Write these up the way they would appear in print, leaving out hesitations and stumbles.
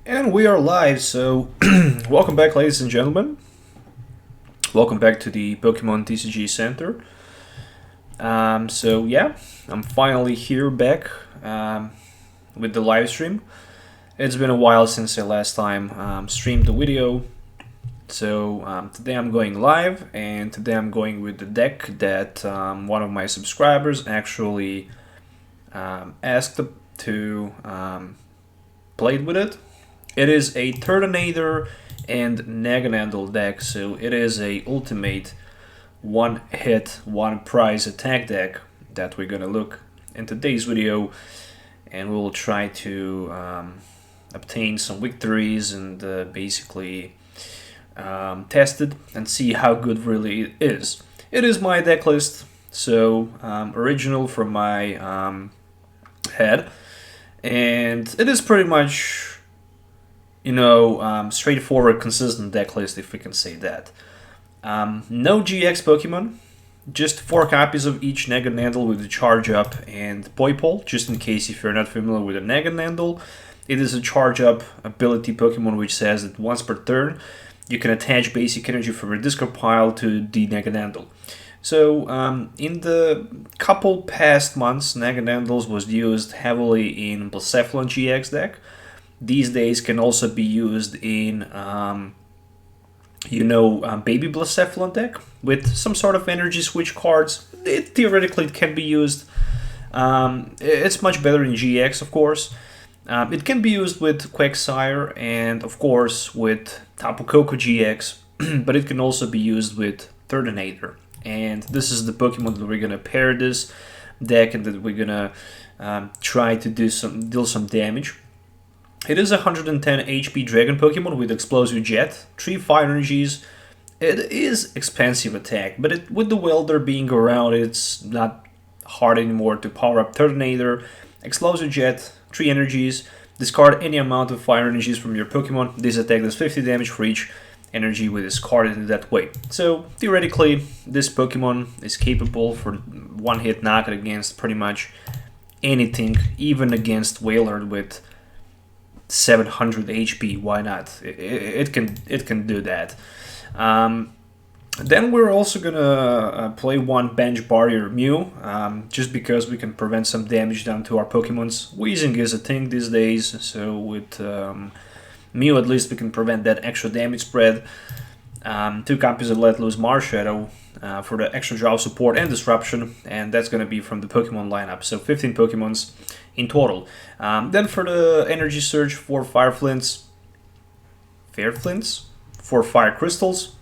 And we are live, so welcome back, ladies and gentlemen. Welcome back to the Pokemon TCG Center. So yeah, I'm finally here back with the live stream. It's been a while since I last time streamed the video. So today I'm going live, and today I'm going with the deck that one of my subscribers actually asked to play with it. It is a Turtonator and Naganadel deck, so it is a ultimate one hit, one prize attack deck that we're gonna look in today's video, and we'll try to obtain some victories and basically test it and see how good really it is. It is my deck list, so original from my head, and it is pretty much, you know, straightforward, consistent deck list, if we can say that. No GX Pokemon, just 4 copies of each Naganadel with the Charge Up and Poipole, just in case if you're not familiar with a Naganadel. It is a Charge Up ability Pokemon which says that once per turn, you can attach basic energy from your discard pile to the Naganadel. So, in the couple past months, Naganadels was used heavily in Blacephalon GX deck. These days can also be used in, Baby Blacephalon deck with some sort of energy switch cards. Theoretically, it can be used. It's much better in GX, of course. It can be used with Quagsire and, of course, with Tapu Koko GX, but it can also be used with Turtonator. And this is the Pokemon that we're gonna pair this deck and that we're gonna try to deal some damage. It is a 110 HP Dragon Pokemon with Explosive Jet, 3 Fire Energies. It is expensive attack, but with the Welder being around, it's not hard anymore to power up Turtonator. Explosive Jet, 3 energies. Discard any amount of Fire Energies from your Pokemon. This attack does 50 damage for each energy we discarded in that way. So, theoretically, this Pokemon is capable for one-hit knockout against pretty much anything, even against Wailord with 700 HP. Why not? It can do that. Then we're also gonna play one Bench Barrier Mew, just because we can prevent some damage done to our Pokemons. Wheezing is a thing these days, so with Mew at least we can prevent that extra damage spread. 2 copies of Let Loose Marshadow for the extra draw support and disruption, and that's gonna be from the Pokemon lineup. So 15 Pokemons in total. Then for the energy surge, 4 Fire Flints, 4 Fire Crystals,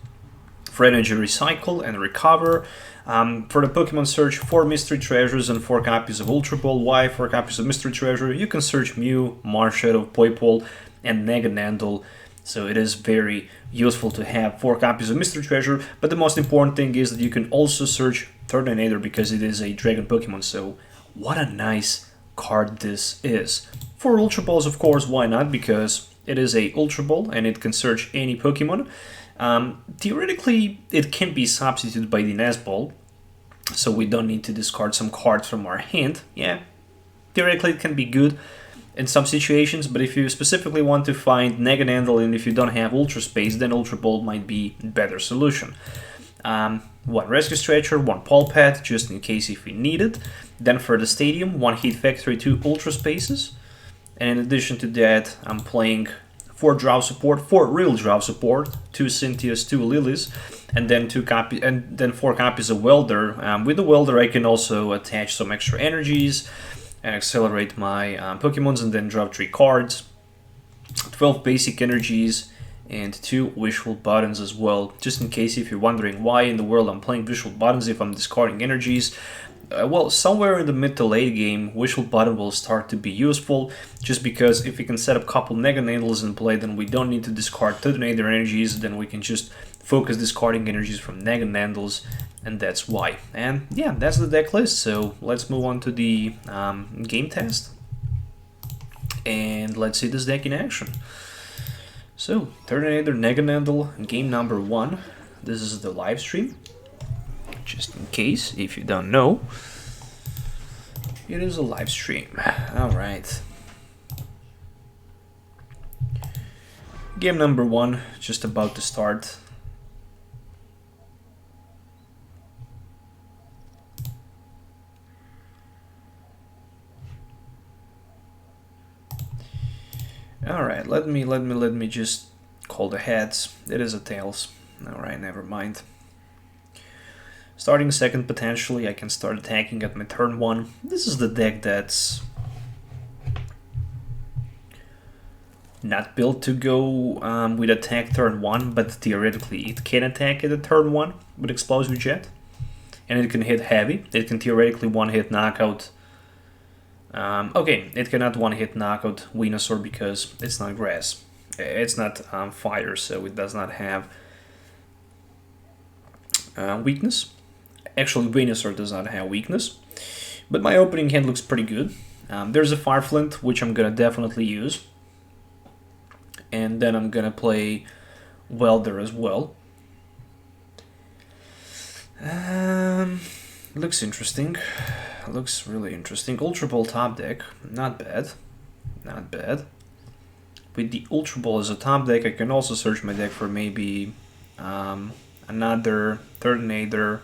for energy recycle and recover. For the Pokemon search, 4 Mystery Treasures and 4 copies of Ultra Ball. Why 4 copies of Mystery Treasure? You can search Mew, Marshadow, Poipole, and Naganadel. So it is very useful to have 4 copies of Mystery Treasure, but the most important thing is that you can also search Turtonator because it is a Dragon Pokemon. So what a nice card this is. For Ultra Balls, of course, why not? Because it is a Ultra Ball and it can search any Pokemon. Theoretically, it can be substituted by the Nest Ball, so we don't need to discard some cards from our hand. Yeah, theoretically it can be good in some situations, but if you specifically want to find Naganadel and if you don't have Ultra Space, then Ultra Ball might be a better solution. 1 Rescue Stretcher, 1 Pal Pad, just in case if we need it. Then for the Stadium, 1 Heat Factory, 2 Ultra Spaces. And in addition to that, I'm playing 4 draw support, 4 real draw support, 2 Cynthias, 2 Lillies, and then 4 copies of Welder. With the Welder, I can also attach some extra energies and accelerate my Pokemons, and then drop 3 cards, 12 basic energies, and 2 Wishful Buttons as well. Just in case if you're wondering why in the world I'm playing Wishful Buttons if I'm discarding energies. Well, somewhere in the mid to late game, Wishful Button will start to be useful, just because if we can set up a couple Naganadels in play, then we don't need to discard Turtonator energies, then we can just focus discarding energies from Naganadels, and that's why. And yeah, that's the deck list, so let's move on to the game test, and let's see this deck in action. So, Turtonator Naganadel, game number 1. This is the live stream. Just in case, if you don't know, it is a live stream. Alright. Game number 1, just about to start. Alright, let me just call the heads. It is a tails. Alright, never mind. Starting second, potentially, I can start attacking at my turn 1. This is the deck that's not built to go with attack turn 1, but theoretically it can attack at a turn 1 with Explosive Jet. And it can hit heavy. It can theoretically one-hit knockout. Okay, it cannot one-hit knockout Venusaur because it's not grass. It's not fire, so it does not have weakness. Actually, Venusaur does not have weakness. But my opening hand looks pretty good. There's a Fire Flint, which I'm gonna definitely use. And then I'm gonna play Welder as well. Looks interesting. Looks really interesting. Ultra Ball top deck, not bad. Not bad. With the Ultra Ball as a top deck, I can also search my deck for maybe another Turtonator.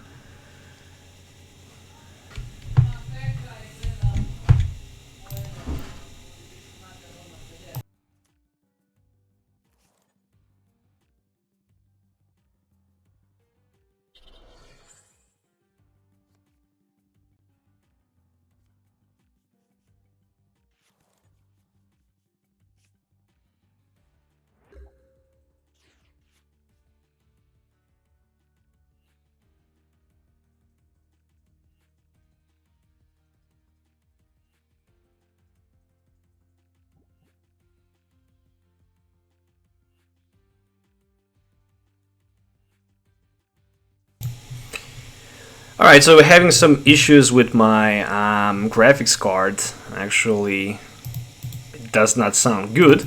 Alright, so we're having some issues with my graphics card. Actually, it does not sound good.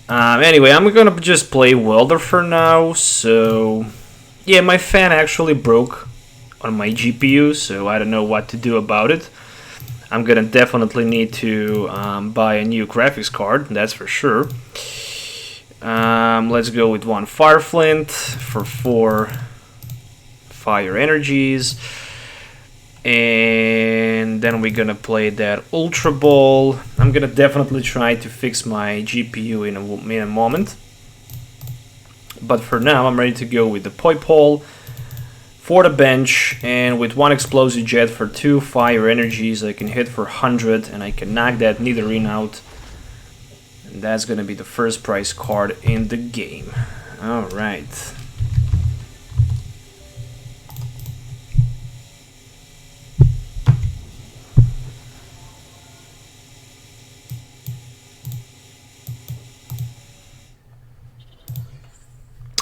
Anyway, I'm gonna just play Welder for now. So, yeah, my fan actually broke on my GPU, so I don't know what to do about it. I'm gonna definitely need to buy a new graphics card, that's for sure. Let's go with one Fire Flint for 4 fire energies, and then we're gonna play that Ultra Ball. I'm gonna definitely try to fix my GPU in a moment, but for now I'm ready to go with the Poipole for the bench, and with 1 Explosive Jet for 2 fire energies I can hit for 100 and I can knock that Nidorine out, and that's gonna be the first prize card in the game. Alright.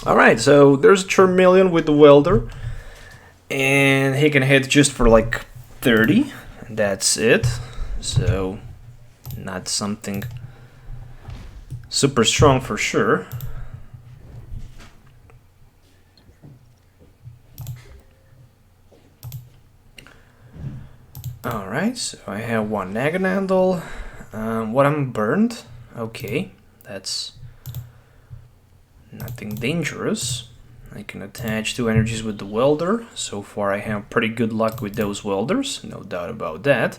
Alright, so there's a Charmeleon with the Welder, and he can hit just for like 30, and that's it. So, not something super strong for sure. Alright, so I have 1 Naganadel. What, I'm burned? Okay, that's nothing dangerous. I can attach 2 energies with the Welder. So far I have pretty good luck with those Welders, no doubt about that.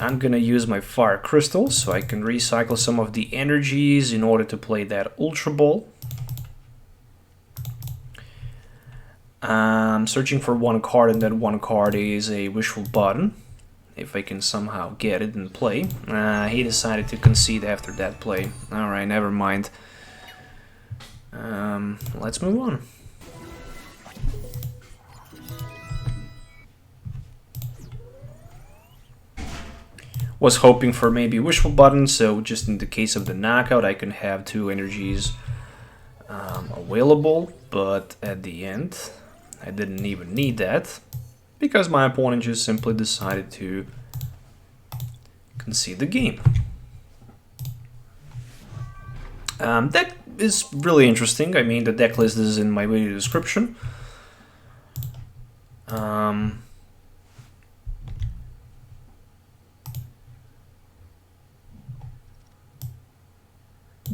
I'm gonna use my Fire Crystal so I can recycle some of the energies in order to play that Ultra Ball. I'm searching for 1 card, and that 1 card is a Wishful Baton. If I can somehow get it in play. He decided to concede after that play. Alright, never mind. Let's move on. Was hoping for maybe Wishful Baton, so just in the case of the knockout I can have 2 energies available, but at the end I didn't even need that because my opponent just simply decided to concede the game. That is really interesting. I mean, the deck list is in my video description.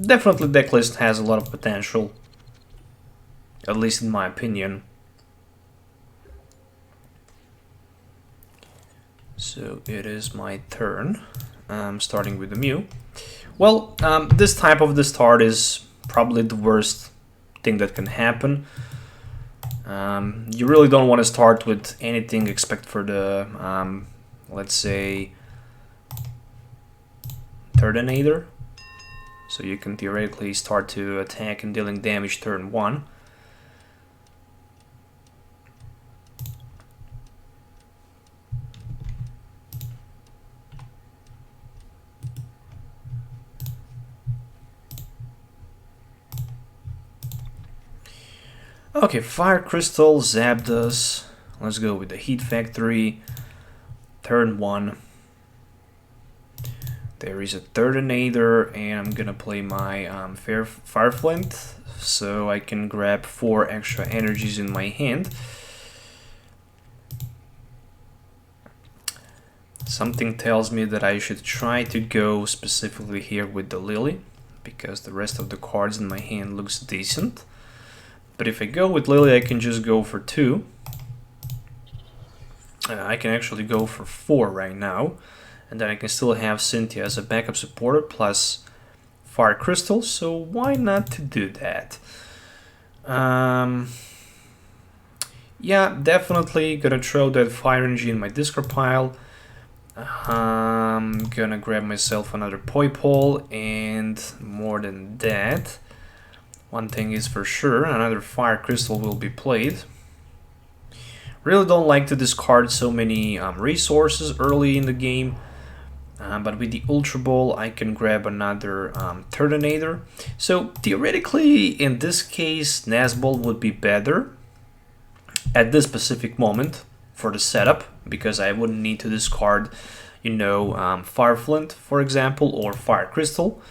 definitely deck list has a lot of potential, at least in my opinion. So it is my turn. Starting with the Mew. Well, this type of the start is probably the worst thing that can happen. You really don't want to start with anything except for the, let's say, Turtonator. So you can theoretically start to attack and dealing damage turn 1. Okay, Fire Crystal, Zapdos. Let's go with the Heat Factory. Turn 1. There is a Turtonator, and I'm gonna play my Fire Flint, so I can grab 4 extra energies in my hand. Something tells me that I should try to go specifically here with the Lillie, because the rest of the cards in my hand looks decent. But if I go with Lillie, I can just go for 2. I can actually go for 4 right now. And then I can still have Cynthia as a backup supporter plus Fire Crystal. So why not to do that? Yeah, definitely gonna throw that Fire Energy in my discard pile. I'm gonna grab myself another Poipole, and more than that, one thing is for sure, another Fire Crystal will be played. Really don't like to discard so many resources early in the game, but with the Ultra Ball I can grab another Turtonator. So theoretically, in this case, Nazball would be better at this specific moment for the setup, because I wouldn't need to discard, you know, Fire Flint, for example, or Fire Crystal.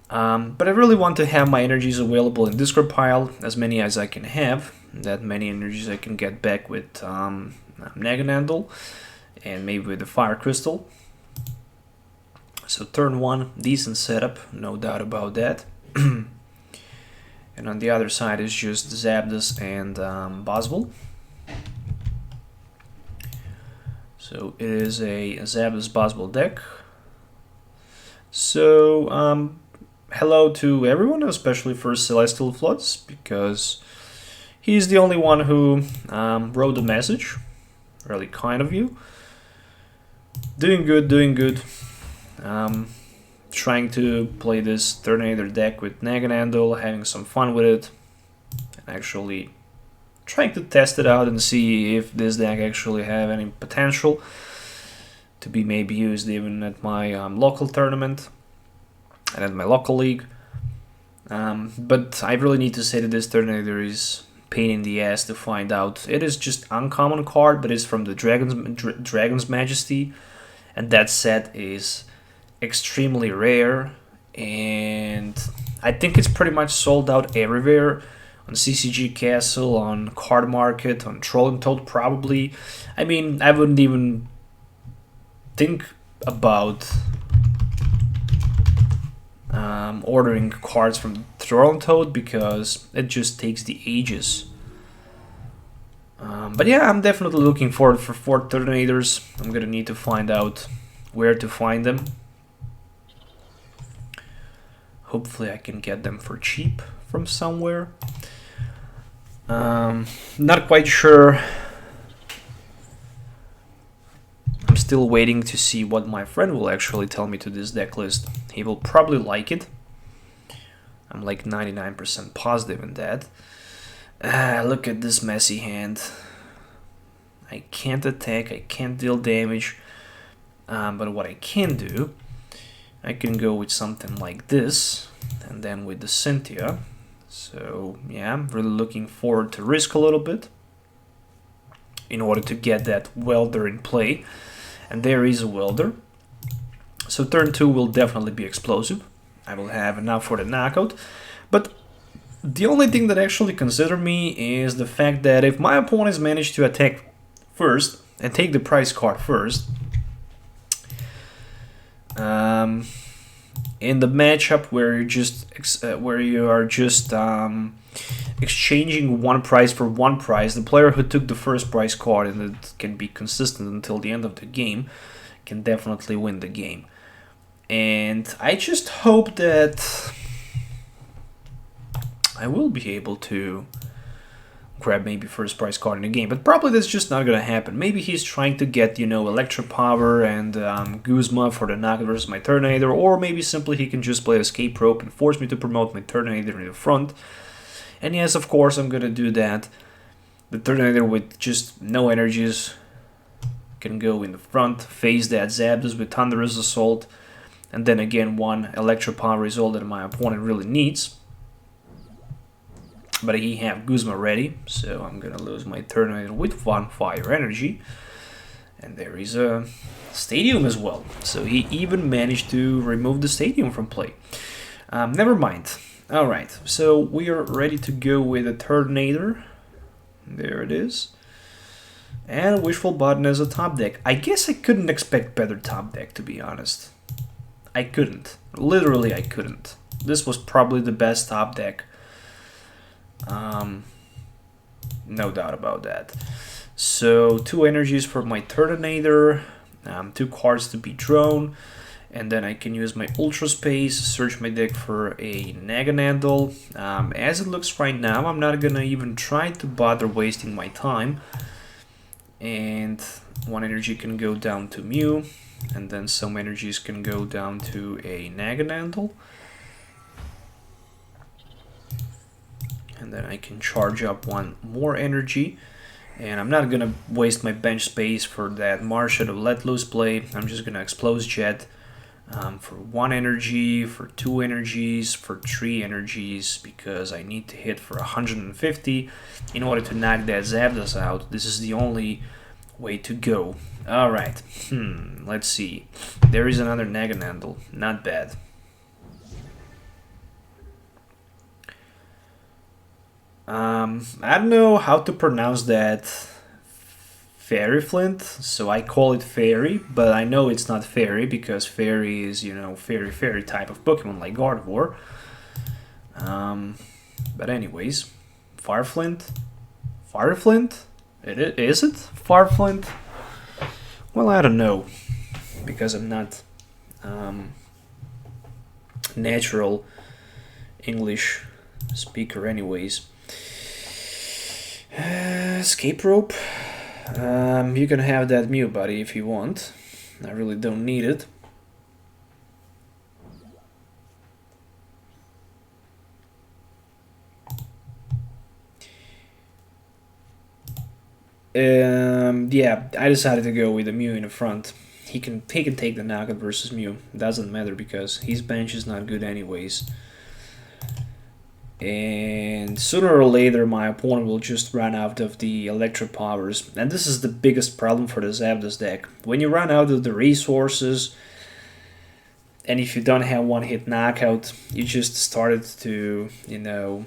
But I really want to have my energies available in discard pile, as many as I can have. That many energies I can get back with Naganadel, and maybe with the Fire Crystal. So turn 1, decent setup, no doubt about that. And on the other side is just Zapdos and Buzzwole. So it is a Zapdos Buzzwole deck. So hello to everyone, especially for Celestial Floods, because he's the only one who wrote the message. Really kind of you. Doing good, doing good. Trying to play this Turtonator deck with Naganadel, having some fun with it, and actually trying to test it out and see if this deck actually have any potential to be maybe used even at my local tournament and at my local league. But I really need to say that this Turtonator is pain in the ass to find out. It is just uncommon card, but it's from the Dragon's Majesty, and that set is extremely rare, and I think it's pretty much sold out everywhere. On CCG Castle, on Card Market, on Troll and Toad probably. I mean, I wouldn't even think about ordering cards from Troll and Toad, because it just takes the ages. But yeah, I'm definitely looking forward for 4 Turtonators. I'm gonna need to find out where to find them. Hopefully I can get them for cheap from somewhere. Not quite sure. I'm still waiting to see what my friend will actually tell me to this deck list. He will probably like it. I'm like 99% positive in that. Look at this messy hand. I can't attack, I can't deal damage. But what I can do, I can go with something like this, and then with the Cynthia. So yeah, I'm really looking forward to risk a little bit in order to get that Welder in play. And there is a Welder. So turn 2 will definitely be explosive. I will have enough for the knockout. But the only thing that actually considers me is the fact that if my opponents manage to attack first and take the prize card first, in the matchup where you are just exchanging one prize for one prize, the player who took the first prize card and it can be consistent until the end of the game can definitely win the game. And I just hope that I will be able to grab maybe first prize card in the game, but probably that's just not gonna happen. Maybe he's trying to get, you know, Electro Power and Guzma for the Naga versus my Turtonator, or maybe simply he can just play Escape Rope and force me to promote my Turtonator in the front. And yes, of course, I'm gonna do that. The Turtonator with just no energies can go in the front, face that Zapdos with Thunderous Assault, and then again one Electro Power is all that my opponent really needs. But he have Guzma ready, so I'm gonna lose my Turtonator with one Fire Energy. And there is a Stadium as well, so he even managed to remove the Stadium from play. Never mind. Alright, so we are ready to go with a Turtonator. There it is. And Wishful Baton as a top deck. I guess I couldn't expect better top deck, to be honest. I couldn't. Literally, I couldn't. This was probably the best top deck. No doubt about that. So 2 energies for my Turtonator, 2 cards to be drawn, and then I can use my Ultra Space, search my deck for a Naganadel. As it looks right now, I'm not gonna even try to bother wasting my time. And 1 energy can go down to Mew, and then some energies can go down to a Naganadel. And then I can charge up 1 more energy. And I'm not gonna waste my bench space for that Marshadow Let Loose play. I'm just gonna Explode Jet for 1 energy, for 2 energies, for 3 energies, because I need to hit for 150 in order to knock that Zapdos out. This is the only way to go. Alright, let's see. There is another Naganadel, not bad. I don't know how to pronounce that Fiery Flint, so I call it Fairy, but I know it's not Fairy because Fairy is, you know, fairy type of Pokemon like Gardevoir. But anyways, Fire Flint? Fire Flint? Is it Fire Flint? Well, I don't know, because I'm not natural English speaker anyways. Escape Rope. You can have that Mew, buddy, if you want. I really don't need it. Yeah, I decided to go with the Mew in the front. He can take the knockout versus Mew. Doesn't matter because his bench is not good anyways. And sooner or later my opponent will just run out of the Electro Powers. And this is the biggest problem for the Zapdos deck. When you run out of the resources, and if you don't have 1-hit knockout, you just started to, you know,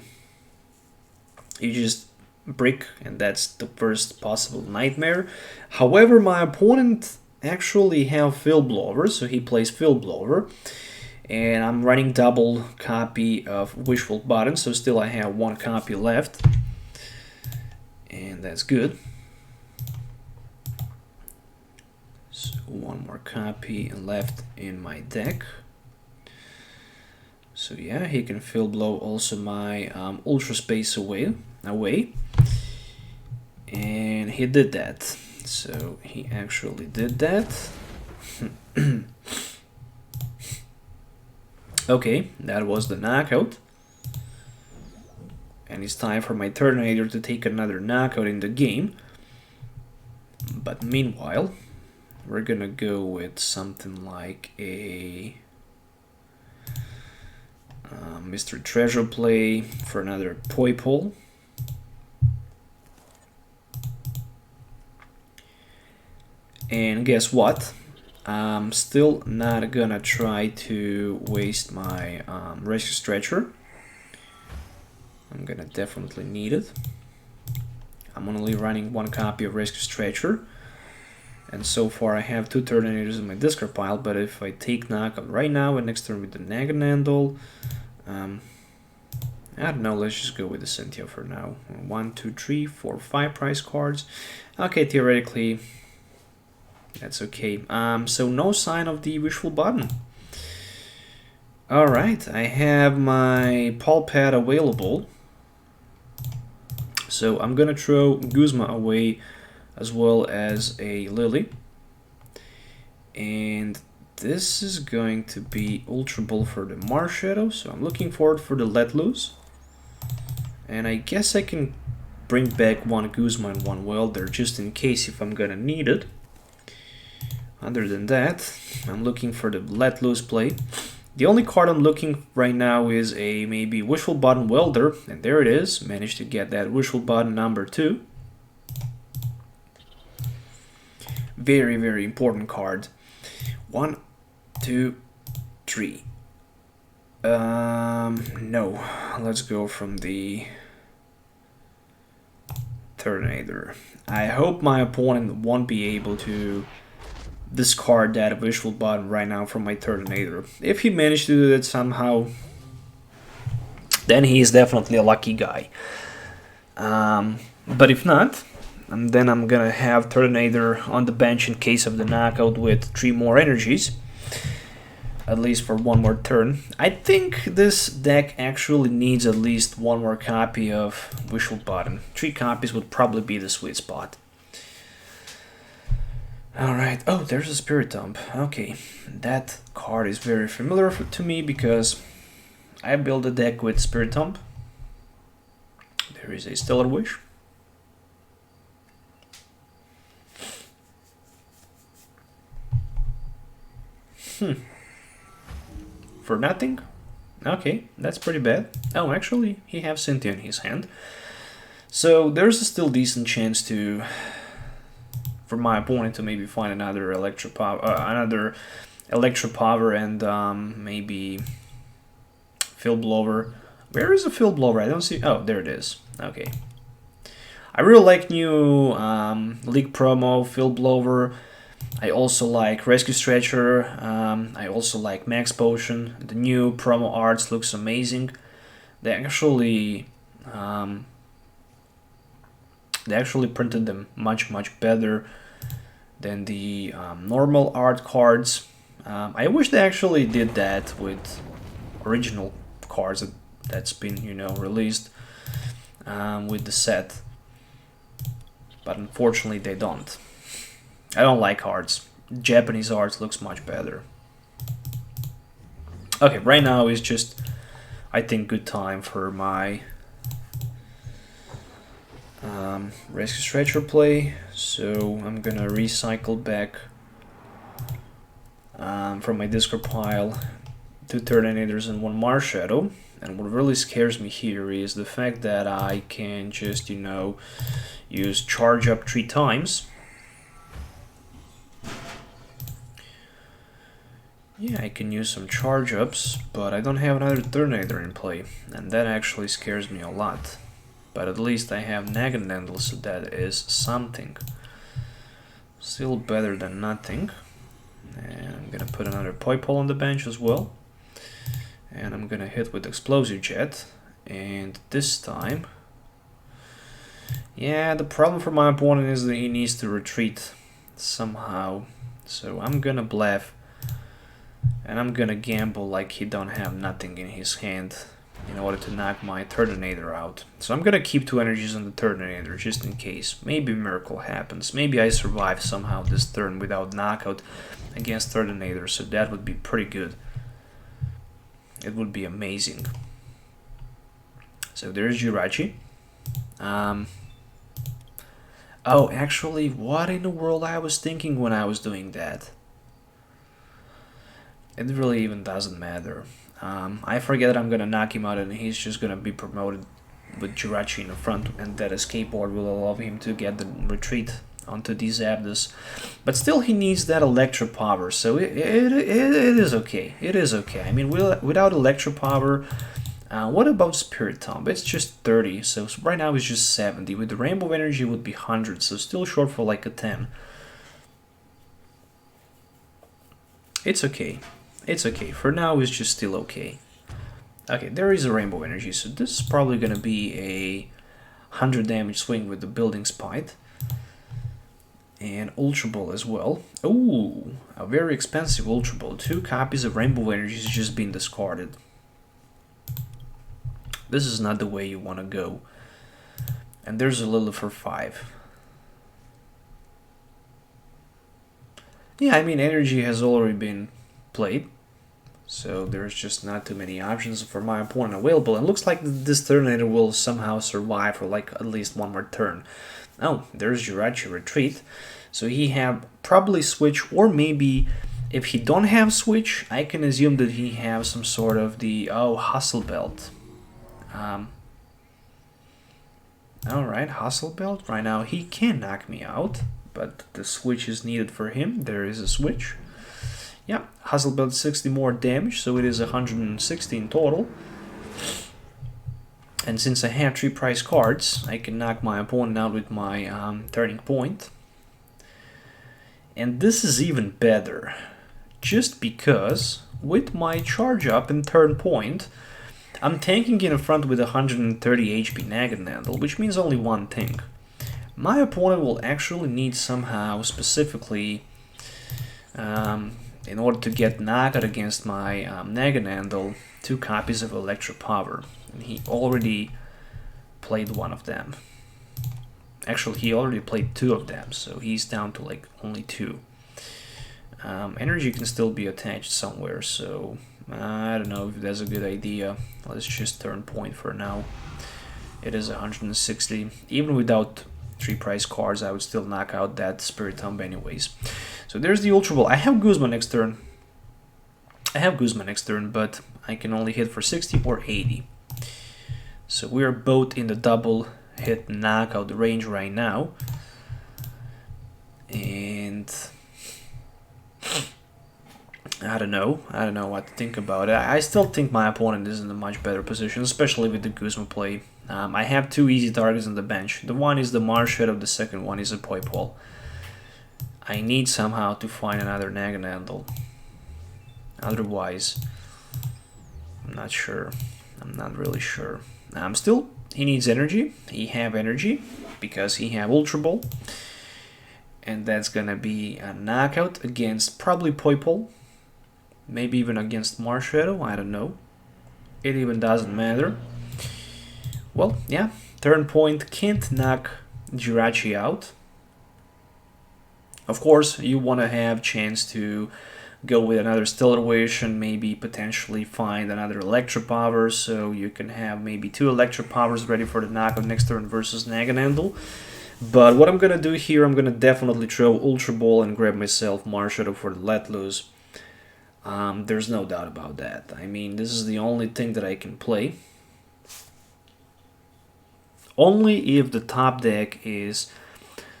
you just brick, and that's the first possible nightmare. However, my opponent actually have Field Blower, so he plays Field Blower. And I'm running double copy of Wishful Baton, so still I have 1 copy left. And that's good. So 1 more copy left in my deck. So yeah, he can Field Blow also my Ultra Space away. And he did that. So he actually did that. Okay, that was the knockout. And it's time for my Turtonator to take another knockout in the game. But meanwhile, we're gonna go with something like a Mystery Treasure play for another Poipole. And guess what? I'm still not gonna try to waste my Rescue Stretcher. I'm gonna definitely need it. I'm only running 1 copy of Rescue Stretcher. And so far I have 2 Turtonators in my discard pile, but if I take knockout right now and next turn with the Naganadel, I don't know, let's just go with the Cynthia for now. 1, 2, 3, 4, 5 prize cards. Okay, theoretically, that's okay. So no sign of the Wishful Baton. Alright, I have my Pal Pad available. So I'm gonna throw Guzma away as well as a Lillie. And this is going to be Ultra Ball for the Marshadow, so I'm looking forward for the Let Loose. And I guess I can bring back one Guzma and one Welder just in case if I'm gonna need it. Other than that, I'm looking for the Let Loose play. The only card I'm looking right now is a maybe Wishful Baton Welder, and there it is. Managed to get that Wishful Baton number 2. Very, very important card. 1, 2, 3. No. Let's go from the Turtonator. I hope my opponent won't be able to discard that Wishful Baton right now from my Turtonator. If he managed to do that somehow, then he is definitely a lucky guy. But if not, then I'm gonna have Turtonator on the bench in case of the knockout with 3 more energies, at least for 1 more turn. I think this deck actually needs at least 1 more copy of Wishful Baton. 3 copies would probably be the sweet spot. Alright, oh, there's a Spiritomb. Okay, that card is very familiar to me because I built a deck with Spiritomb. There is a Stellar Wish. For nothing? Okay, that's pretty bad. Oh, actually, he has Cynthia in his hand. So there's a still decent chance for my opponent to maybe find another Electro Power and maybe Field Blower. Where is the Field Blower? I don't see. Oh, there it is. Okay. I really like new League promo Field Blower. I also like Rescue Stretcher. I also like Max Potion. The new promo arts looks amazing. They actually printed them much better than the normal art cards. I wish they actually did that with original cards that's been, you know, released with the set, but unfortunately they don't. I don't like arts. Japanese arts looks much better. Okay, right now is just, I think, good time for my Rescue Stretcher play. So I'm gonna recycle back from my discard pile 2 Turtonators and 1 Marshadow. And what really scares me here is the fact that I can just, you know, use Charge Up 3 times. Yeah, I can use some charge ups, but I don't have another Turtonator in play, and that actually scares me a lot. But at least I have Naganadel, so that is something. Still better than nothing. And I'm gonna put another Poipole on the bench as well. And I'm gonna hit with Explosive Jet. And this time, yeah, the problem for my opponent is that he needs to retreat somehow. So I'm gonna bluff. And I'm gonna gamble like he don't have nothing in his hand in order to knock my Turtonator out. So I'm gonna keep 2 energies on the Turtonator just in case. Maybe a miracle happens. Maybe I survive somehow this turn without knockout against Turtonator, so that would be pretty good. It would be amazing. So there's Jirachi. Oh, actually, what in the world I was thinking when I was doing that? It really even doesn't matter. I forget that I'm gonna knock him out and he's just gonna be promoted with Jirachi in the front, and that escape board will allow him to get the retreat onto these Zapdos. But still he needs that Electro Power, so it is okay. It is okay. I mean, without Electro Power, what about Spiritomb? It's just 30, so right now it's just 70. With the Rainbow Energy it would be 100, so still short for like a 10. It's okay. It's okay. For now, it's just still okay. Okay, there is a Rainbow Energy, so this is probably gonna be a 100 damage swing with the Building Spite. And Ultra Ball as well. Ooh, a very expensive Ultra Ball. 2 copies of Rainbow Energy is just being discarded. This is not the way you want to go. And there's a Lillie for 5. Yeah, I mean, energy has already been played, so there's just not too many options for my opponent available. And looks like this Turtonator will somehow survive for like at least one more turn. Oh, there's Jirachi Retreat. So he have probably switch, or maybe if he don't have switch, I can assume that he have some sort of the Hustle Belt. Alright, Hustle Belt. Right now he can knock me out, but the switch is needed for him. There is a switch. Yeah, Hustle Belt 60 more damage, so it is 116 total. And since I have 3 prize cards, I can knock my opponent out with my Turning Point. And this is even better, just because with my charge up and Turn Point, I'm tanking in front with 130 HP Naganadel, which means only one thing. My opponent will actually need somehow, specifically, in order to get knocked against my Naganadel, 2 copies of Electro Power. And he already played one of them. Actually, he already played 2 of them, so he's down to like only 2. Energy can still be attached somewhere, so I don't know if that's a good idea. Let's just Turn Point for now. It is 160. Even without 3 prize cards, I would still knock out that Spirit Tomb anyways. So there's the Ultra Ball. I have Guzma next turn. But I can only hit for 60 or 80. So we are both in the double hit knockout range right now. And I don't know what to think about it. I still think my opponent is in a much better position, especially with the Guzma play. I have 2 easy targets on the bench. The one is the Marshadow, the second one is a Poipole. I need somehow to find another Naganadel. Otherwise, I'm not sure. I'm not really sure. Still, he needs energy. He have energy because he have Ultra Ball. And that's gonna be a knockout against probably Poipole. Maybe even against Marshadow, I don't know. It even doesn't matter. Well, yeah, Turn Point can't knock Jirachi out. Of course, you want to have chance to go with another Stellar Wish and maybe potentially find another Electro Power, so you can have maybe 2 Electro Powers ready for the knockout next turn versus Naganadel. But what I'm gonna do here, I'm gonna definitely throw Ultra Ball and grab myself Marshadow for the Let Loose. There's no doubt about that. I mean, this is the only thing that I can play. Only if the top deck is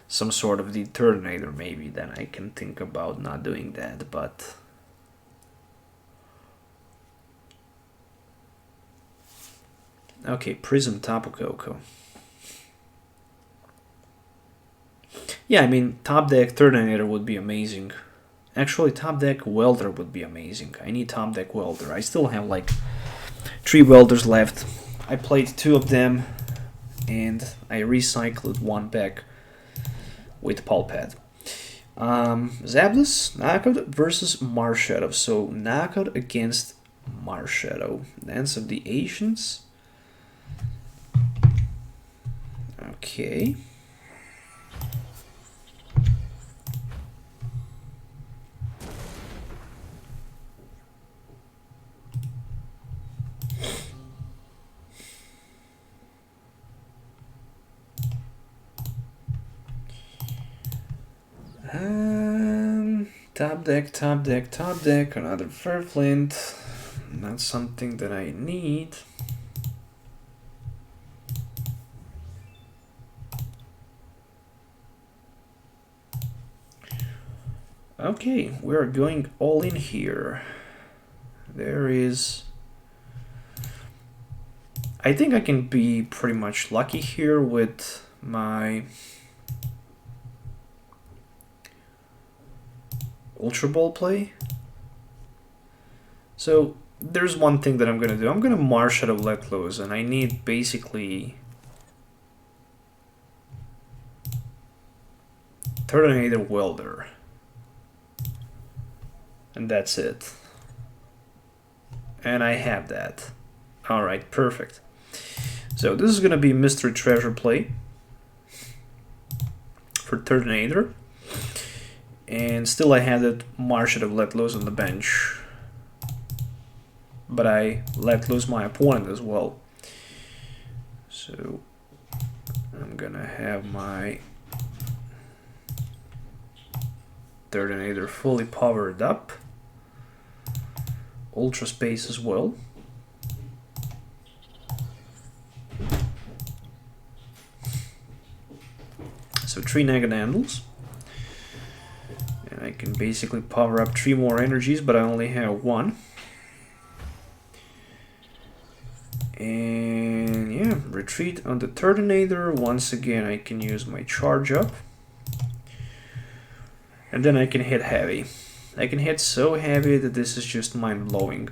some sort of the Turtonator, maybe, then I can think about not doing that, but okay, Prism Tapu Koko. Yeah, I mean, top deck Turtonator would be amazing. Actually, top deck Welder would be amazing. I need top deck Welder. I still have like 3 Welders left. I played 2 of them, and I recycled 1 back with Pal Pad. Zapdos, knockout versus Marshadow. So, knockout against Marshadow. Dance of the Ancients. Okay. Top deck, another Fiery Flint. Not something that I need. Okay, we're going all in here. There is... I think I can be pretty much lucky here with my Ultra Ball play. So there's one thing that I'm gonna do. I'm gonna Marshadow let loose, and I need basically Turtonator Welder, and that's it. And I have that. All right, perfect. So this is gonna be Mystery Treasure play for Turtonator, and still I have that Marshadow let loose on the bench, but I let loose my opponent as well. So I'm gonna have my Turtonator fully powered up, Ultra Space as well. So 3 Naganadels, and I can basically power up 3 more energies, but I only have 1. And yeah, retreat on the Turtonator. Once again, I can use my charge up, and then I can hit heavy. I can hit so heavy that this is just mind-blowing.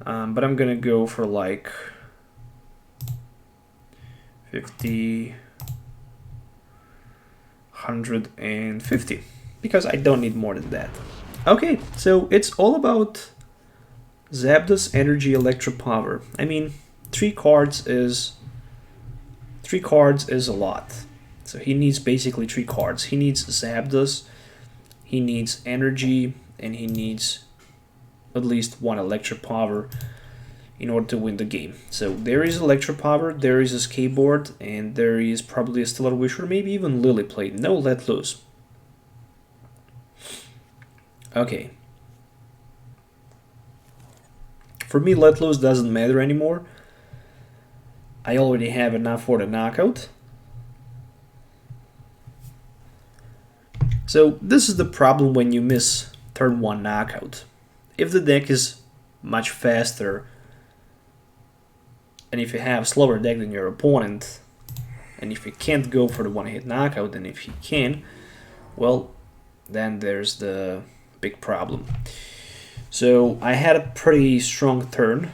But I'm gonna go for like 50, 150, because I don't need more than that. Okay, so it's all about Zapdos Energy Electro Power. I mean, 3 cards is a lot. So he needs basically 3 cards. He needs Zapdos, he needs Energy, and he needs at least 1 Electro Power in order to win the game. So there is Electro Power, there is a skateboard, and there is probably a Stellar Wish, or maybe even Lillie play. No let loose. Okay. For me, let loose doesn't matter anymore. I already have enough for the knockout. So this is the problem when you miss turn 1 knockout. If the deck is much faster, and if you have a slower deck than your opponent, and if you can't go for the 1-hit knockout, and if you can, well, then there's the big problem. So I had a pretty strong turn.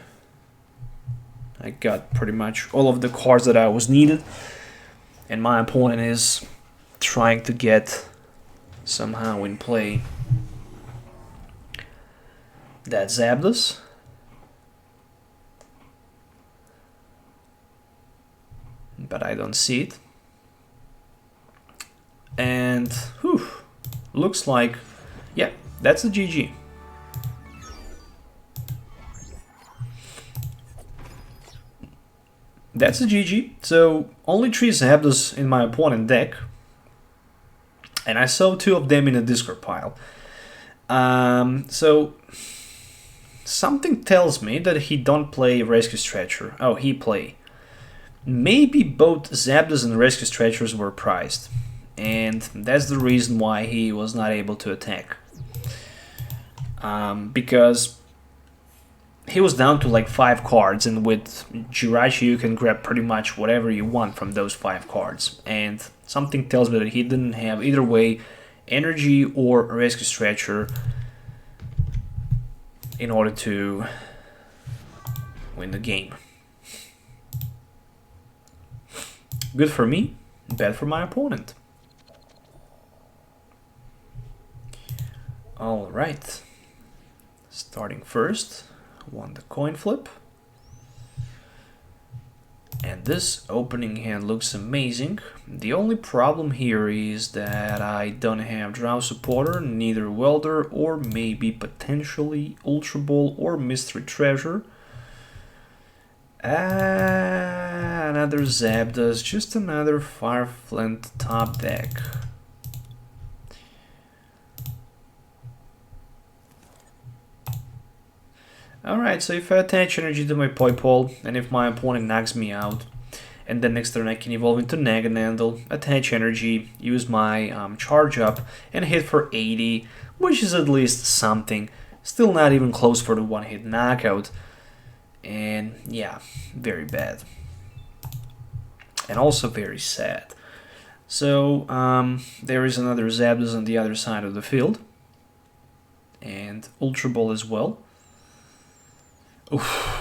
I got pretty much all of the cards that I was needed, and my opponent is trying to get somehow in play that Zapdos. But I don't see it. And whew, looks like, yeah, that's a GG. That's a GG. So only 3 Zapdos in my opponent deck, and I saw 2 of them in a discard pile. So something tells me that he don't play Rescue Stretcher. Oh, he play. Maybe both Zapdos and Rescue Stretchers were prized, and that's the reason why he was not able to attack. Because he was down to like 5 cards, and with Jirachi you can grab pretty much whatever you want from those 5 cards. And something tells me that he didn't have either way Energy or Rescue Stretcher in order to win the game. Good for me, bad for my opponent. Alright, starting first, won the coin flip. And this opening hand looks amazing. The only problem here is that I don't have Drow Supporter, neither Welder, or maybe potentially Ultra Ball or Mystery Treasure. Another Zapdos, just another Fiery Flint top deck. Alright, so if I attach energy to my Poipole, and if my opponent knocks me out, and then next turn I can evolve into Naganadel, attach energy, use my charge up, and hit for 80, which is at least something. Still not even close for the 1-hit knockout. And yeah, very bad. And also very sad. So there is another Zapdos on the other side of the field. And Ultra Ball as well. Oof.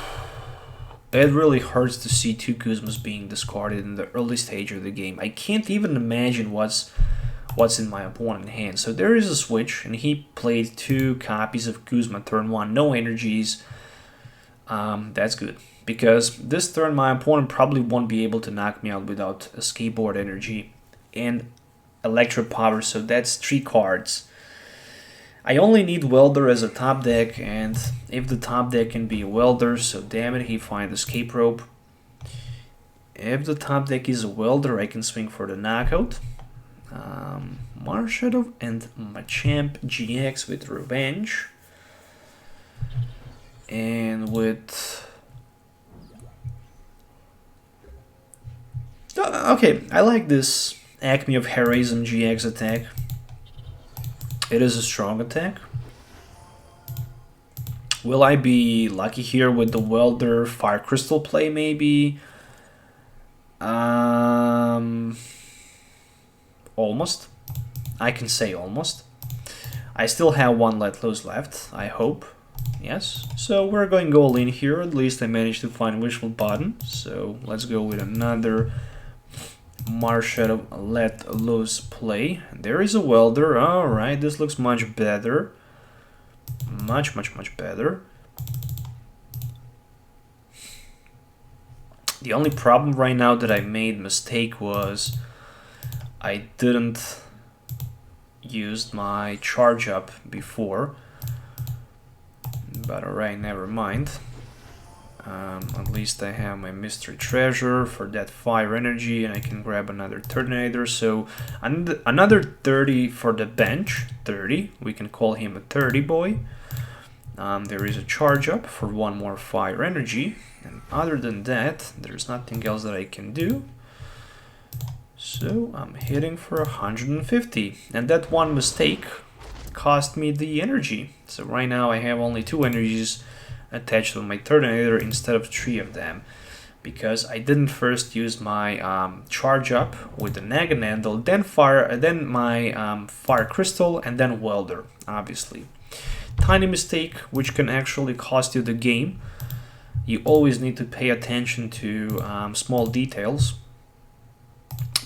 It really hurts to see two Guzmas being discarded in the early stage of the game. I can't even imagine what's in my opponent's hand. So there is a switch, and he played 2 copies of Guzma turn 1, no energies. That's good, because this turn my opponent probably won't be able to knock me out without a skateboard energy and electro power, so that's 3 cards. I only need Welder as a top deck, and if the top deck can be a Welder, so damn it, he finds escape rope. If the top deck is a Welder, I can swing for the knockout. Marshadow and Machamp GX with Revenge. And with... Okay, I like this Acme of Horizon GX attack. It is a strong attack. Will I be lucky here with the Welder Fire Crystal play, maybe? Almost. I can say almost. I still have 1 Let Loose left, I hope. Yes. So we're going to go all in here. At least I managed to find Wishful Baton. So let's go with another Marshadow Let Loose play. There is a Welder. Alright, this looks much better. Much better. The only problem right now that I made mistake was I didn't use my charge up before. But alright, never mind. At least I have my Mystery Treasure for that fire energy, and I can grab another Turtonator. So another 30 for the bench. 30. We can call him a 30 boy. There is a charge up for 1 more fire energy. And other than that, there's nothing else that I can do. So I'm hitting for 150. And that one mistake cost me the energy. So right now I have only 2 energies attached to my Turtonator instead of 3 of them, because I didn't first use my charge up with the Naganadel, then my Fire Crystal, and then Welder, obviously. Tiny mistake which can actually cost you the game. You always need to pay attention to small details,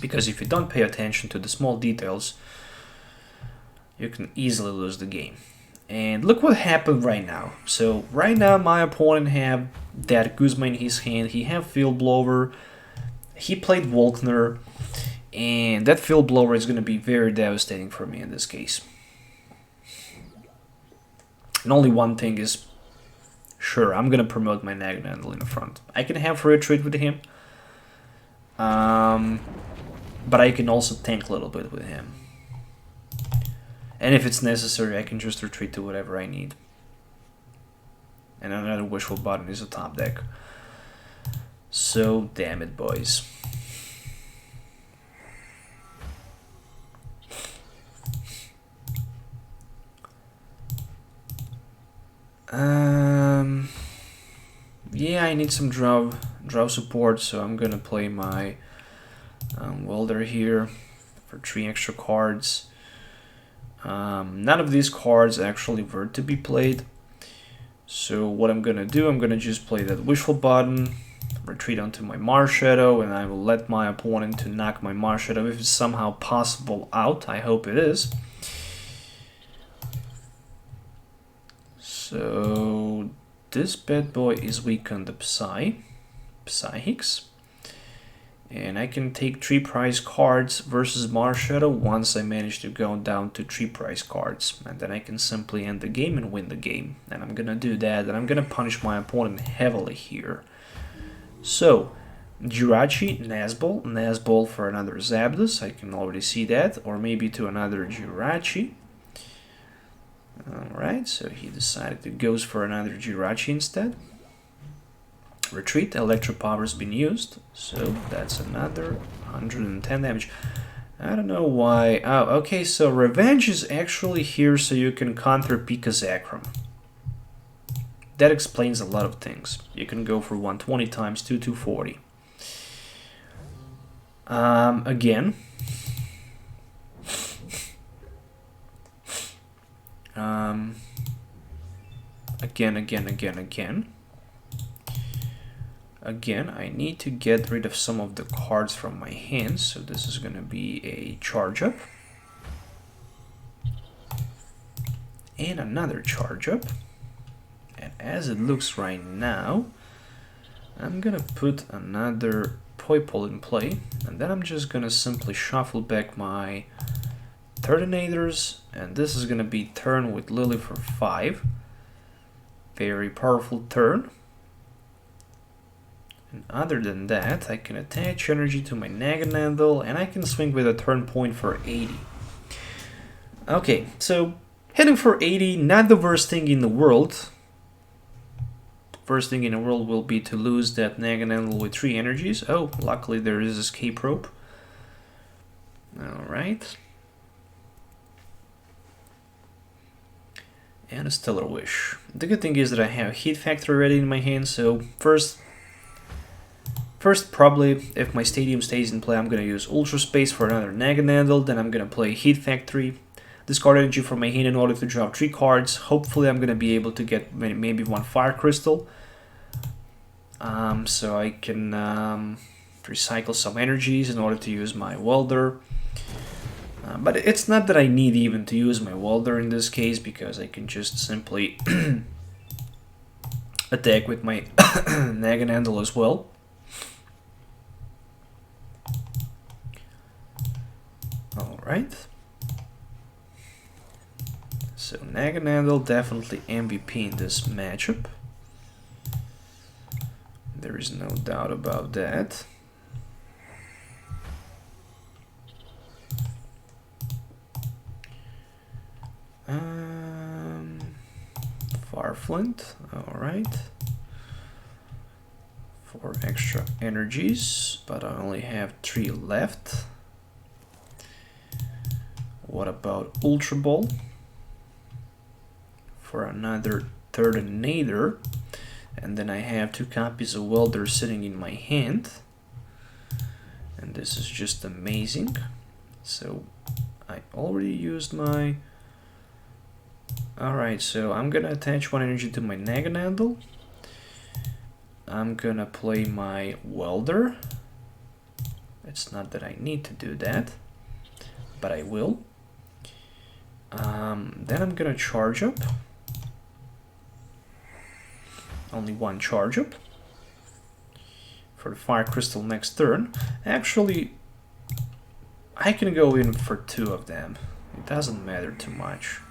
because if you don't pay attention to the small details, you can easily lose the game. And look what happened right now. So right now my opponent have that Guzma in his hand. He have Field Blower. He played Volkner. And that Field Blower is going to be very devastating for me in this case. And only one thing is, sure, I'm going to promote my Naganadel in the front. I can have retreat with him. But I can also tank a little bit with him. And if it's necessary, I can just retreat to whatever I need. And another Wishful Baton is a top deck. So, damn it, boys. Yeah, I need some draw support, so I'm gonna play my Welder here for 3 extra cards. None of these cards actually were to be played. So what I'm gonna do, I'm gonna just play that Wishful Baton, retreat onto my Marshadow, and I will let my opponent to knock my Marshadow if it's somehow possible out. I hope it is. So this bad boy is weak on the Psychics. And I can take 3 prize cards versus Marshadow once I manage to go down to 3 prize cards. And then I can simply end the game and win the game. And I'm gonna do that, and I'm gonna punish my opponent heavily here. So, Jirachi, Nazball for another Zapdos, I can already see that. Or maybe to another Jirachi. Alright, so he decided to go for another Jirachi instead. Retreat, Electro Power's been used, so that's another 110 damage. I don't know why. Oh, okay, so Revenge is actually here so you can counter Pika Zekrom. That explains a lot of things. You can go for 120 times 240. Again. Again. again, I need to get rid of some of the cards from my hands, so this is gonna be a charge up. And another charge up. And as it looks right now, I'm gonna put another Poipole in play, and then I'm just gonna simply shuffle back my Turtonators, and this is gonna be turn with Lillie for 5. Very powerful turn. And other than that, I can attach energy to my Naganadel, and I can swing with a turn point for 80. Okay, so hitting for 80, not the worst thing in the world. First thing in the world will be to lose that Naganadel with 3 energies. Oh, luckily there is escape rope. Alright. And a Stellar Wish. The good thing is that I have Heat Factory ready in my hand, so first probably, if my Stadium stays in play, I'm gonna use Ultra Space for another Naganadel, then I'm gonna play Heat Factory, discard energy from my hand in order to draw 3 cards. Hopefully I'm gonna be able to get maybe 1 Fire Crystal, so I can recycle some energies in order to use my Welder. But it's not that I need even to use my Welder in this case, because I can just simply attack with my Naganadel as well. Alright. So Naganadel definitely MVP in this matchup. There is no doubt about that. Fire Flint, alright. 4 extra energies, but I only have 3 left. What about Ultra Ball? For another Turtonator. And then I have 2 copies of Welder sitting in my hand. And this is just amazing. So I already used my... Alright, so I'm gonna attach 1 energy to my Naganadel. I'm gonna play my Welder. It's not that I need to do that, but I will. Then I'm gonna charge up. Only 1 charge up for the Fire Crystal next turn. Actually, I can go in for 2 of them. It doesn't matter too much.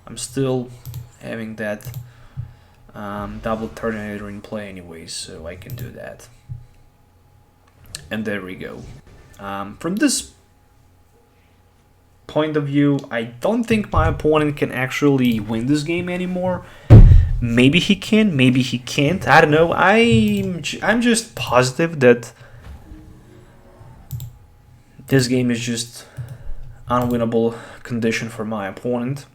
I'm still having that double Turtonator in play anyways, so I can do that. And there we go. From this point of view, I don't think my opponent can actually win this game anymore. Maybe he can, maybe he can't. I don't know. I'm just positive that this game is just unwinnable condition for my opponent.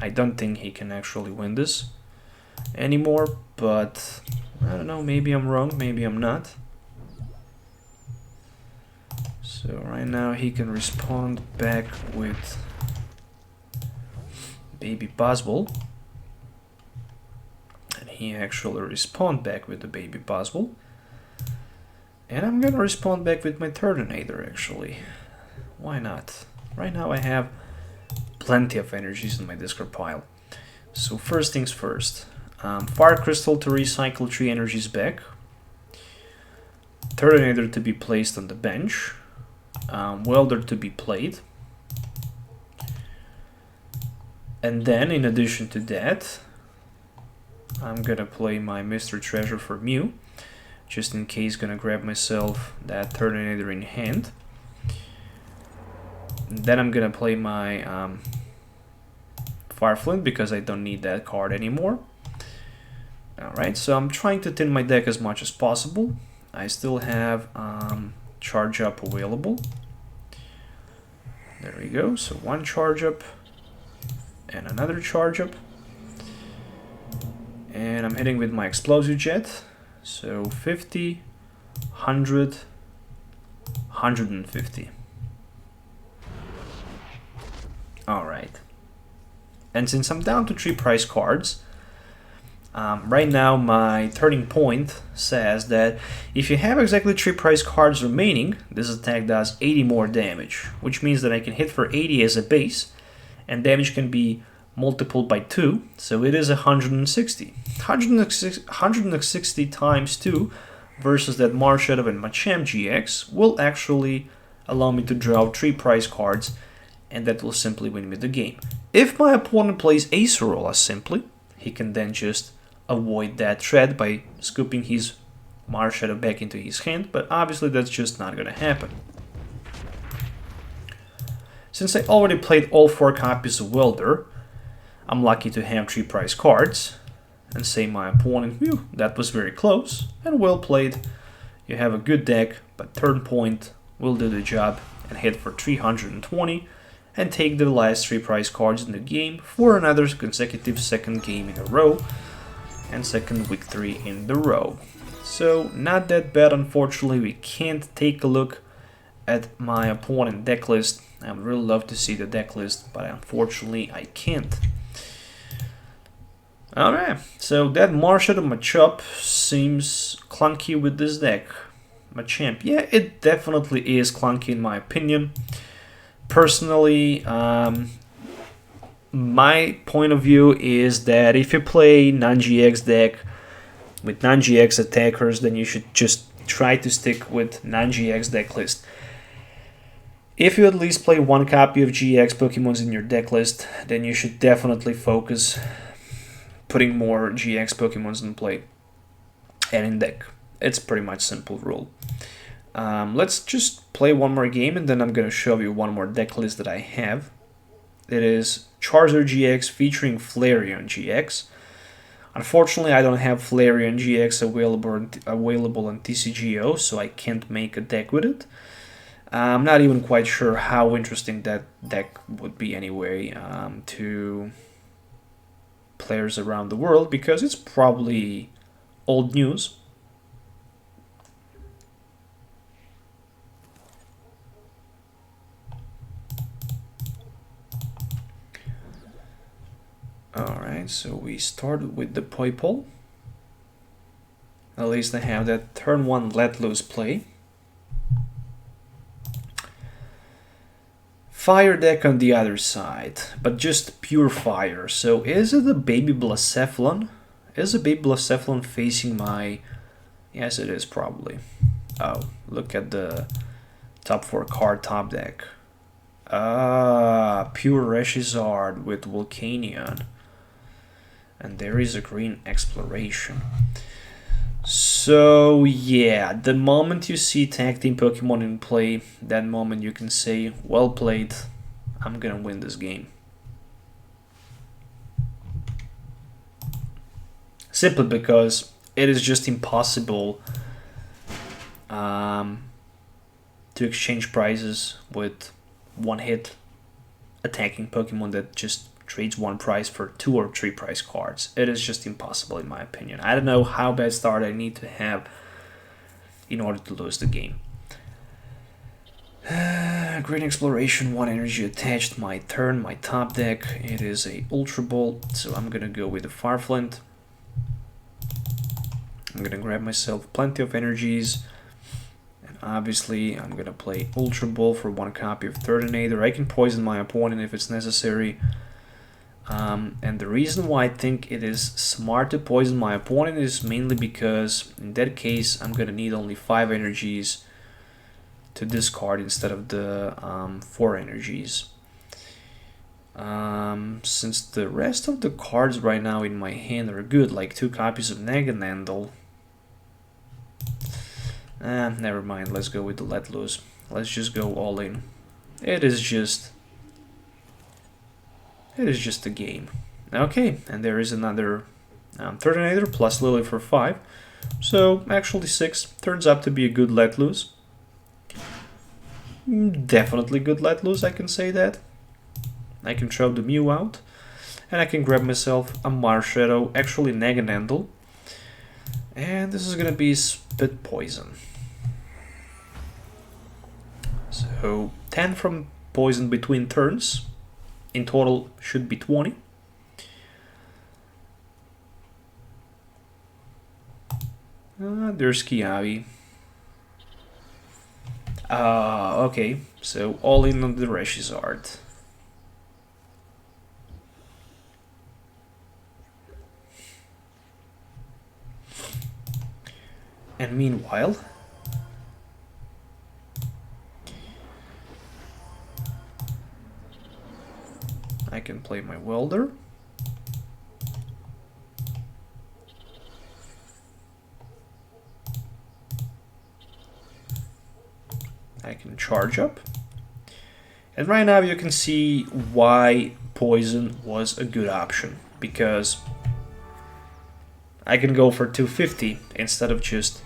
I don't think he can actually win this anymore, but I don't know, maybe I'm wrong, maybe I'm not. So right now he can respond back with Baby Buzzball. And he actually respond back with the Baby Buzzball. And I'm gonna respond back with my Turtonator actually. Why not? Right now I have plenty of energies in my discard pile. So first things first. Fire Crystal to recycle 3 energies back. Turtonator to be placed on the bench. Welder to be played. And then in addition to that, I'm gonna play my Mysterious Treasure for Mew, just in case. Gonna grab myself that Turtonator in hand. And then I'm gonna play my Fire Flint because I don't need that card anymore. Alright, so I'm trying to thin my deck as much as possible. I still have charge up available. There we go, so 1 charge up and another charge up. And I'm hitting with my Explosive Jet. So 50, 100, 150. Alright. And since I'm down to 3 prize cards, Right now my turning point says that if you have exactly 3 prize cards remaining, this attack does 80 more damage, which means that I can hit for 80 as a base, and damage can be multiplied by 2, so it is 160. 160 times 2 versus that Marshadow and Machamp GX will actually allow me to draw 3 prize cards, and that will simply win me the game. If my opponent plays Acerola simply, he can then just avoid that threat by scooping his Marshadow back into his hand, but obviously that's just not gonna happen. Since I already played all 4 copies of Welder, I'm lucky to have 3 prize cards, and say my opponent, phew, that was very close, and well played. You have a good deck, but turn point will do the job and hit for 320, and take the last 3 prize cards in the game for another consecutive second game in a row, and second victory in the row. So not that bad, unfortunately. We can't take a look at my opponent deck list. I would really love to see the deck list, but unfortunately I can't. Alright, so that Marshadow Machamp seems clunky with this deck. Machamp, yeah, it definitely is clunky in my opinion. Personally, my point of view is that if you play non-GX deck with non-GX attackers, then you should just try to stick with non-GX deck list. If you at least play 1 copy of GX Pokemons in your deck list, then you should definitely focus putting more GX Pokemons in play and in deck. It's pretty much simple rule. Let's just play one more game, and then I'm going to show you one more deck list that I have. It is Charizard GX featuring Flareon GX. Unfortunately, I don't have Flareon GX available on TCGO, so I can't make a deck with it. I'm not even quite sure how interesting that deck would be anyway to players around the world, because it's probably old news. Alright, so we started with the Poipole. At least I have that turn 1 let loose play. Fire deck on the other side, but just pure fire. So is it a Baby Blacephalon? Is a Baby Blacephalon facing my... Yes, it is probably. Oh, look at the top 4 card top deck. Pure Reshizard with Volcanion. And there is a green Exploration. So yeah, the moment you see tag team Pokemon in play, that moment you can say, well played, I'm gonna win this game. Simply because it is just impossible to exchange prizes with 1 hit attacking Pokemon that just trades 1 prize for 2 or 3 prize cards. It is just impossible in my opinion. I don't know how bad start I need to have in order to lose the game. Green Exploration, 1 energy attached, my turn, my top deck. It is a Ultra Ball, so I'm gonna go with the Fire Flint. I'm gonna grab myself plenty of energies. And obviously I'm gonna play Ultra Ball for 1 copy of Turtonator. I can poison my opponent if it's necessary. And the reason why I think it is smart to poison my opponent is mainly because in that case I'm gonna need only 5 energies to discard instead of the 4 energies. Since the rest of the cards right now in my hand are good, like 2 copies of Naganadel. Never mind, let's go with the let loose. Let's just go all in. It is just a game. Okay, and there is another Turtonator plus Lillie for 5. So actually 6 turns out to be a good let loose. Definitely good let loose, I can say that. I can throw the Mew out, and I can grab myself a Marshadow, actually Naganadel. And this is gonna be Spit Poison. So 10 from poison between turns. In total should be 20. there's Kiavi. Okay, so all in on the Reshizard. And meanwhile, I can play my Welder. I can charge up. And right now you can see why Poison was a good option, because I can go for 250 instead of just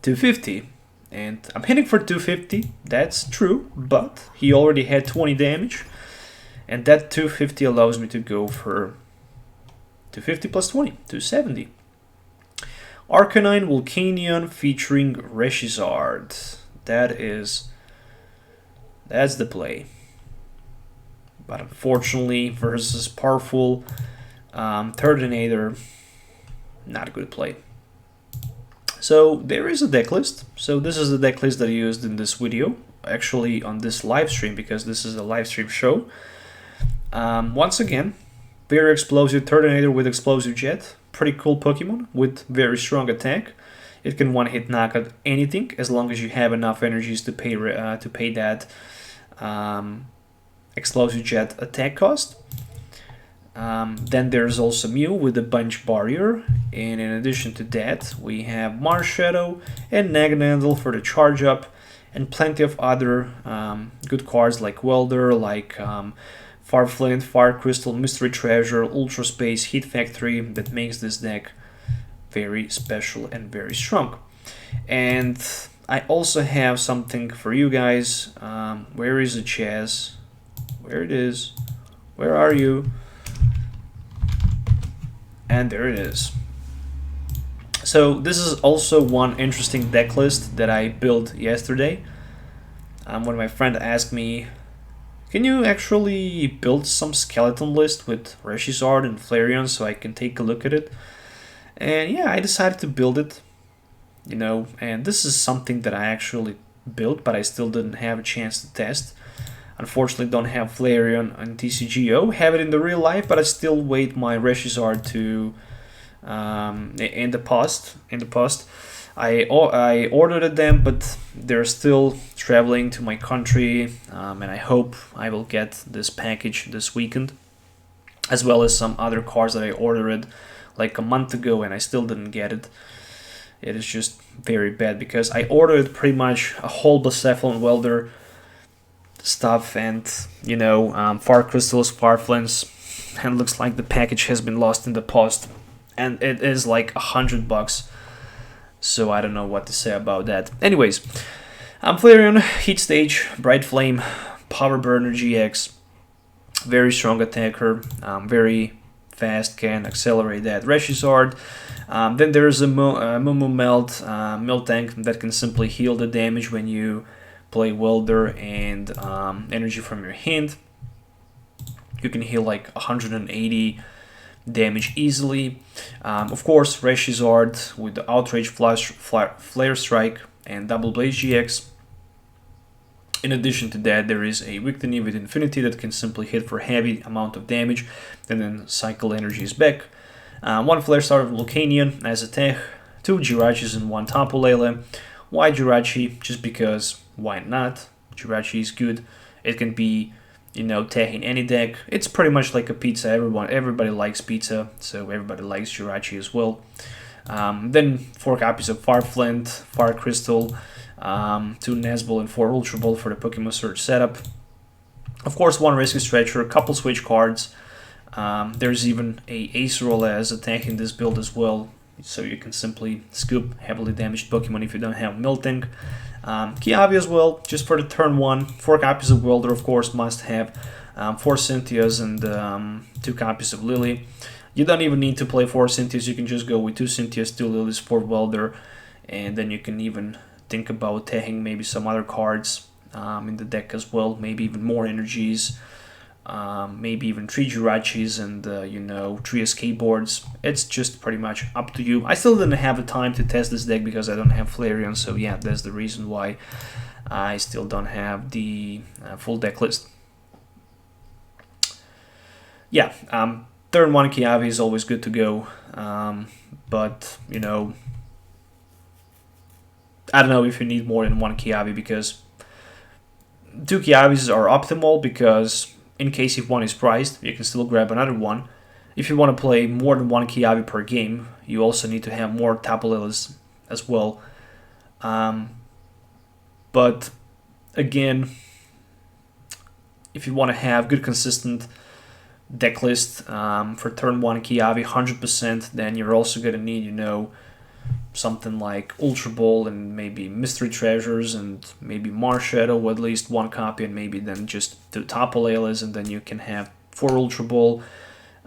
250. And I'm hitting for 250, that's true, but he already had 20 damage. And that 250 allows me to go for 250 plus 20, 270. Arcanine Volcanion featuring Reshizard. That's the play. But unfortunately, versus powerful Turtonator, not a good play. So there is a deck list. So this is the deck list that I used in this video, actually on this live stream, because this is a live stream show. Once again, very explosive Turtonator with explosive jet. Pretty cool Pokemon with very strong attack. It can one-hit knock out anything as long as you have enough energies to pay that explosive jet attack cost. Then there's also Mew with a Bunch Barrier, and in addition to that we have Marshadow and Naganadel for the charge up, and plenty of other good cards like Welder, like Fire Flint, Fire Crystal, Mystery Treasure, Ultra Space, Heat Factory, that makes this deck very special and very strong. And I also have something for you guys. Where is the chess? Where it is? Where are you? And there it is. So this is also one interesting deck list that I built yesterday. When my friend asked me, can you actually build some skeleton list with Reshizard and Flareon so I can take a look at it? And yeah, I decided to build it, you know, and this is something that I actually built, but I still didn't have a chance to test. Unfortunately, don't have Flareon and TCGO. Have it in the real life, but I still wait my Reshizard to in the post. I ordered them, but they're still traveling to my country, and I hope I will get this package this weekend, as well as some other cards that I ordered like a month ago and I still didn't get it. It is just very bad because I ordered pretty much a whole Bucephal and Welder stuff, and you know, Fire Crystals, Fire Flints, and looks like the package has been lost in the post, and it is like $100. So I don't know what to say about that. Anyways, Flareon, Heat Stage, Bright Flame, Power Burner GX, very strong attacker, very fast, can accelerate that Reshizard. Then there's a Mumu Melt, Miltank that can simply heal the damage when you play Welder and energy from your hand. You can heal like 180 damage easily. Of course, Reshizard with the Outrage, Flare Strike, and Double Blaze GX. In addition to that, there is a Victini with Infinity that can simply hit for heavy amount of damage and then cycle energies back. One Flare Star Volcanion as a tech, 2 Jirachis and 1 Tapu Lele. Why Jirachi? Just because, why not? Jirachi is good. It can be, you know, tech in any deck. It's pretty much like a pizza. Everybody likes pizza, so everybody likes Jirachi as well. Then 4 copies of Fire Flint, Fire Crystal, 2 Nazball and 4 Ultra Ball for the Pokémon Search setup. Of course, 1 Rescue Stretcher, a couple switch cards. There's even a Ace Roll as attack in this build as well, so you can simply scoop heavily damaged Pokemon if you don't have Miltank. Kiavi as well, just for the turn 1. 4 copies of Welder, of course, must have. 4 Cynthias and 2 copies of Lillie. You don't even need to play 4 Cynthias, you can just go with 2 Cynthias, 2 Lilies, 4 Welder, and then you can even think about taking maybe some other cards in the deck as well, maybe even more energies. maybe even 3 Jirachis and you know, 3 skateboards. It's just pretty much up to you. I still didn't have the time to test this deck because I don't have Flareon, so yeah, that's the reason why I still don't have the full deck list. Yeah, turn 1 Kiavi is always good to go, but you know, I don't know if you need more than 1 Kiavi, because 2 Kiavis are optimal, because in case if one is priced, you can still grab another one. If you want to play more than 1 Kiavi per game, you also need to have more Tapu Lillies as well. But again, if you want to have good consistent deck list for turn 1 Kiavi 100%, then you're also going to need, you know, something like Ultra Ball and maybe Mystery Treasures and maybe Marshadow with at least 1 copy, and maybe then just 2 Tapu Lillies, and then you can have 4 Ultra Ball,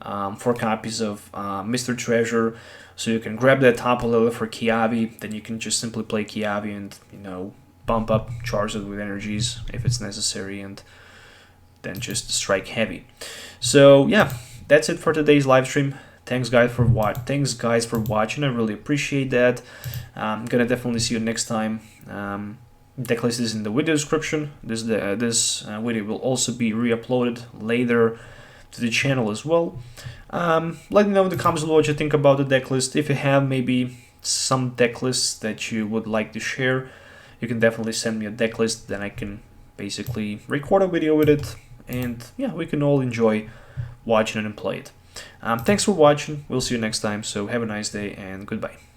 4 copies of Mystery Treasure, so you can grab that Tapu Lily for Kiavi, then you can just simply play Kiavi and, you know, bump up, charge it with energies if it's necessary, and then just strike heavy. So yeah, that's it for today's live stream. Thanks guys for watching. I really appreciate that. I'm gonna definitely see you next time. Deck list is in the video description. This video will also be re-uploaded later to the channel as well. Let me know in the comments below what you think about the deck list. If you have maybe some deck lists that you would like to share, you can definitely send me a deck list. Then I can basically record a video with it, and yeah, we can all enjoy watching it and play it. Thanks for watching. We'll see you next time. So have a nice day and goodbye.